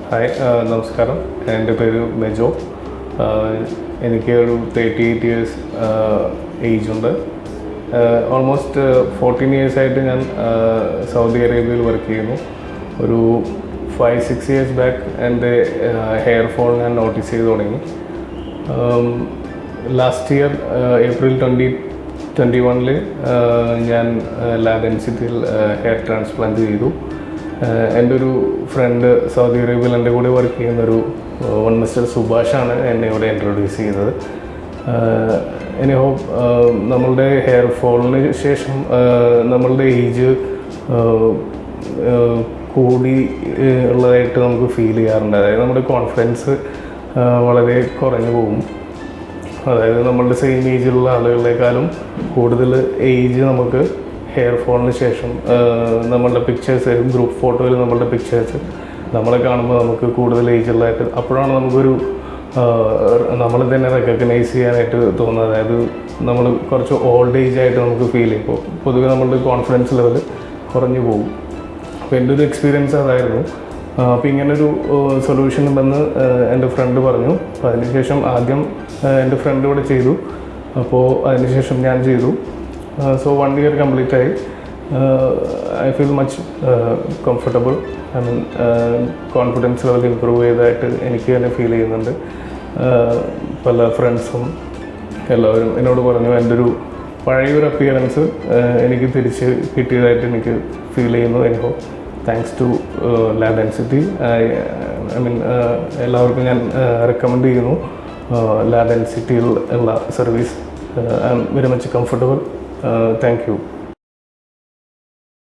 Hi, നമസ്കാരം. എൻ്റെ പേര് മെജോ. എനിക്ക് ഒരു 38 ഇയേഴ്സ് ഏജ് ഉണ്ട്. ഓൾമോസ്റ്റ് 14 ഇയേഴ്സായിട്ട് ഞാൻ സൗദി അറേബ്യയിൽ വർക്ക് ചെയ്യുന്നു. ഒരു 5-6 ഇയേഴ്സ് ബാക്ക് എൻ്റെ ഹെയർ ഫോൾ ഞാൻ നോട്ടീസ് ചെയ്ത് തുടങ്ങി. ലാസ്റ്റ് ഇയർ ഏപ്രിൽ 2021 ഞാൻ ഡെൻസിറ്റിയിൽ ഹെയർ ട്രാൻസ്പ്ലാന്റ് ചെയ്തു. എൻ്റെ ഒരു ഫ്രണ്ട് സൗദി അറേബ്യയിൽ എൻ്റെ കൂടെ വർക്ക് ചെയ്യുന്നൊരു മിസ്റ്റർ സുഭാഷാണ് എന്നെ ഇവിടെ ഇൻട്രൊഡ്യൂസ് ചെയ്തത്. എനിഹോ നമ്മളുടെ ഹെയർ ഫോളിന് ശേഷം നമ്മളുടെ ഏജ് കൂടി ഉള്ളതായിട്ട് നമുക്ക് ഫീൽ ചെയ്യാറുണ്ട്. അതായത് നമ്മുടെ കോൺഫിഡൻസ് വളരെ കുറഞ്ഞു പോകും. അതായത് നമ്മളുടെ സെയിം ഏജിലുള്ള ആളുകളെക്കാളും കൂടുതൽ ഏജ് നമുക്ക് ഹെയർ ഫോളിന് ശേഷം നമ്മളുടെ പിക്ചേഴ്സ്, ഗ്രൂപ്പ് ഫോട്ടോയിൽ നമ്മളുടെ പിക്ചേഴ്സ് നമ്മളെ കാണുമ്പോൾ നമുക്ക് കൂടുതൽ ഏജുള്ളതായിട്ട് അപ്പോഴാണ് നമുക്കൊരു നമ്മൾ തന്നെ റെക്കഗ്നൈസ് ചെയ്യാനായിട്ട് തോന്നുന്നത്. അതായത് നമ്മൾ കുറച്ച് ഓൾഡ് ഏജ് ആയിട്ട് നമുക്ക് ഫീൽ ചെയ്യും. പൊതുവെ നമ്മളുടെ കോൺഫിഡൻസ് ലെവൽ കുറഞ്ഞു പോകും. അപ്പോൾ എൻ്റെ ഒരു എക്സ്പീരിയൻസ് അതായിരുന്നു. അപ്പോൾ ഇങ്ങനൊരു സൊല്യൂഷൻ ഉണ്ടെന്ന് എൻ്റെ ഫ്രണ്ട് പറഞ്ഞു. അപ്പോൾ അതിനുശേഷം ആദ്യം എൻ്റെ ഫ്രണ്ട് ഇവിടെ ചെയ്തു. അപ്പോൾ അതിനുശേഷം ഞാൻ ചെയ്തു. So 1 year complete ആയി. I feel much comfortable. I mean confidence level improve ചെയ്തതായിട്ട് എനിക്ക് തന്നെ ഫീൽ ചെയ്യുന്നുണ്ട്. പല ഫ്രണ്ട്സും എല്ലാവരും എന്നോട് പറഞ്ഞു എൻ്റെ ഒരു പഴയൊരു അപ്പിയറൻസ് എനിക്ക് തിരിച്ച് കിട്ടിയതായിട്ട് എനിക്ക് ഫീൽ ചെയ്യുന്നു. എനിക്കോ thanks to density. I mean എല്ലാവർക്കും ഞാൻ റെക്കമെൻഡ് ചെയ്യുന്നു ഡെൻസിറ്റിയിൽ ഉള്ള service. I'm very much comfortable. Thank you.